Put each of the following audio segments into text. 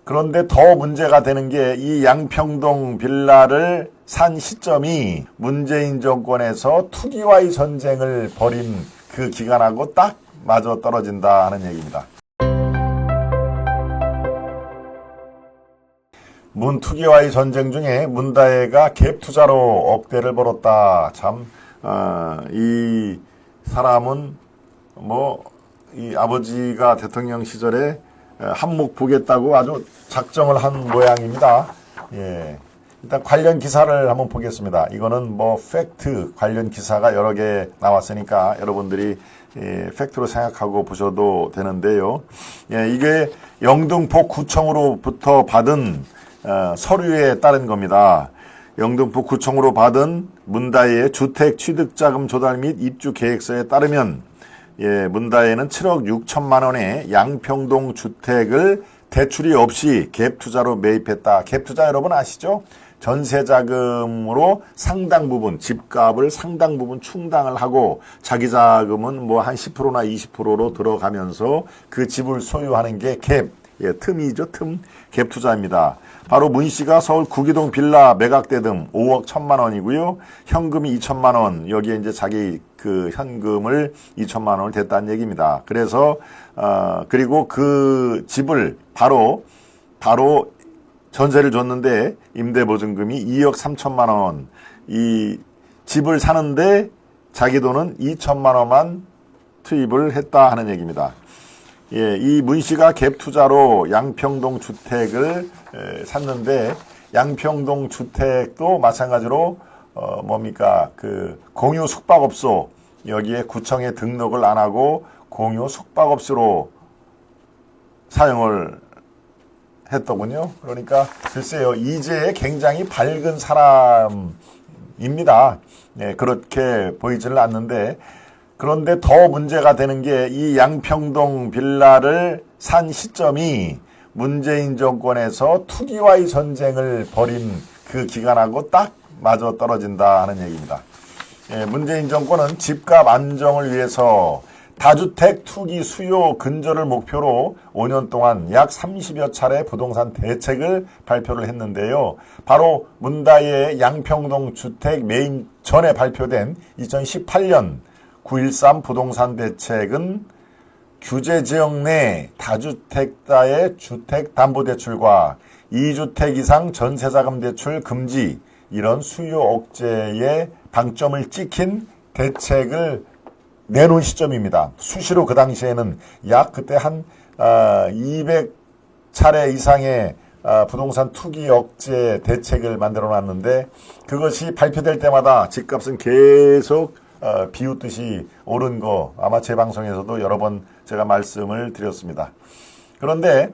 그런데 더 문제가 되는 게 이 양평동 빌라를 산 시점이 문재인 정권에서 투기와의 전쟁을 벌인 그 기간하고 딱 맞아 떨어진다 하는 얘기입니다. 투기와의 전쟁 중에 문다혜가 갭 투자로 억대를 벌었다. 참, 이 사람은 이 아버지가 대통령 시절에 한몫 보겠다고 아주 작정을 한 모양입니다. 예. 일단 관련 기사를 한번 보겠습니다. 이거는 팩트 관련 기사가 여러 개 나왔으니까 여러분들이 팩트로 생각하고 보셔도 되는데요. 예, 이게 영등포 구청으로부터 받은 서류에 따른 겁니다. 영등포 구청으로 받은 문다혜의 주택 취득자금 조달 및 입주 계획서에 따르면 문다혜는 7억 6천만 원의 양평동 주택을 대출이 없이 갭 투자로 매입했다. 갭 투자 여러분 아시죠? 전세 자금으로 상당 부분, 집값을 상당 부분 충당을 하고 자기 자금은 한 10%나 20%로 들어가면서 그 집을 소유하는 게 갭, 틈이죠, 틈. 갭 투자입니다. 바로 문 씨가 서울 구기동 빌라 매각대금 5억 1천만 원이고요. 현금이 2천만 원, 여기에 이제 자기 그 현금을 2천만 원을 댔다는 얘기입니다. 그래서, 그리고 그 집을 바로 전세를 줬는데 임대보증금이 2억 3천만 원. 이 집을 사는데 자기 돈은 2천만 원만 투입을 했다 하는 얘기입니다. 예, 이 문 씨가 갭 투자로 양평동 주택을 샀는데 양평동 주택도 마찬가지로 그 공유 숙박업소 여기에 구청에 등록을 안 하고 공유 숙박업소로 사용을 했더군요. 그러니까 글쎄요, 이제 굉장히 밝은 사람입니다. 네, 그렇게 보이지는 않는데 그런데 더 문제가 되는 게 이 양평동 빌라를 산 시점이 문재인 정권에서 투기와의 전쟁을 벌인 그 기간하고 딱 맞아 떨어진다 하는 얘기입니다. 예, 문재인 정권은 집값 안정을 위해서 다주택 투기 수요 근절을 목표로 5년 동안 약 30여 차례 부동산 대책을 발표를 했는데요. 바로 문다혜의 양평동 주택 매입 전에 발표된 2018년 9.13 부동산 대책은 규제지역 내 다주택자의 주택담보대출과 2주택 이상 전세자금 대출 금지 이런 수요 억제에 방점을 찍힌 대책을 내놓은 시점입니다. 수시로 그 당시에는 약 그때 한 200차례 이상의 부동산 투기 억제 대책을 만들어 놨는데 그것이 발표될 때마다 집값은 계속 비웃듯이 오른 거 아마 제 방송에서도 여러 번 제가 말씀을 드렸습니다. 그런데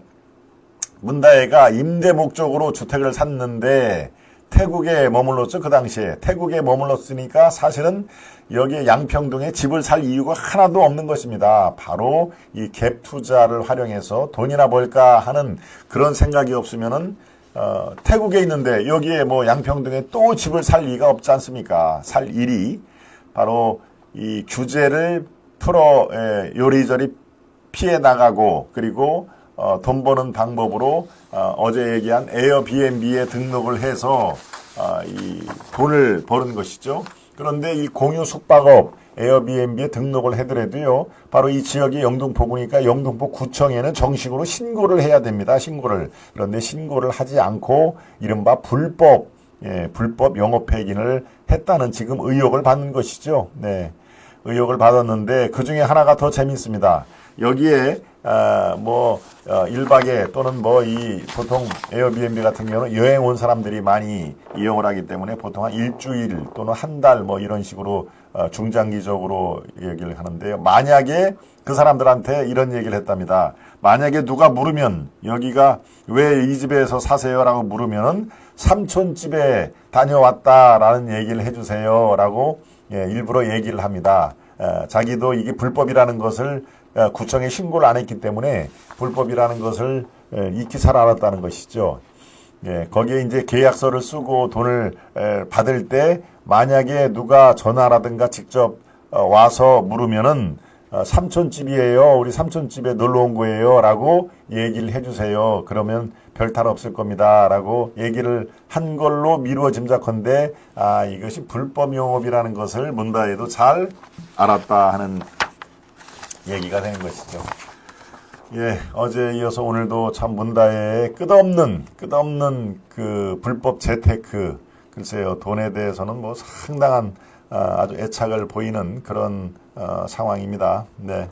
문다혜가 임대 목적으로 주택을 샀는데 태국에 머물렀죠. 그 당시에 태국에 머물렀으니까 사실은 여기 양평동에 집을 살 이유가 하나도 없는 것입니다. 바로 이 갭 투자를 활용해서 돈이나 벌까 하는 그런 생각이 없으면은 태국에 있는데 여기에 양평동에 또 집을 살 이유가 없지 않습니까? 살 일이 바로 이 규제를 풀어 요리조리 피해 나가고 그리고 돈 버는 방법으로 어제 얘기한 에어비앤비에 등록을 해서 이 돈을 버는 것이죠. 그런데 이 공유 숙박업 에어비앤비에 등록을 해더라도요. 바로 이 지역이 영등포구니까 영등포 구청에는 정식으로 신고를 해야 됩니다. 신고를. 그런데 신고를 하지 않고 이른바 불법 영업행위를 했다는 지금 의혹을 받는 것이죠. 네. 의혹을 받았는데 그 중에 하나가 더 재밌습니다. 여기에 1박에 또는 보통 에어비앤비 같은 경우는 여행 온 사람들이 많이 이용을 하기 때문에 보통 한 일주일 또는 한 달 이런 식으로 중장기적으로 얘기를 하는데요. 만약에 그 사람들한테 이런 얘기를 했답니다. 만약에 누가 물으면 여기가 왜 이 집에서 사세요라고 물으면은 삼촌집에 다녀왔다라는 얘기를 해주세요 라고 일부러 얘기를 합니다. 자기도 이게 불법이라는 것을 구청에 신고를 안 했기 때문에 불법이라는 것을 익히 잘 알았다는 것이죠. 거기에 이제 계약서를 쓰고 돈을 받을 때 만약에 누가 전화라든가 직접 와서 물으면은 삼촌집이에요. 우리 삼촌집에 놀러 온 거예요. 라고 얘기를 해주세요. 그러면 별 탈 없을 겁니다. 라고 얘기를 한 걸로 미루어 짐작컨대 이것이 불법 영업이라는 것을 문다혜도 잘 알았다 하는 얘기가 되는 것이죠. 예, 어제 이어서 오늘도 참 문다혜의 끝없는 그 불법 재테크, 글쎄요, 돈에 대해서는 뭐 상당한 아주 애착을 보이는 그런 상황입니다. 네.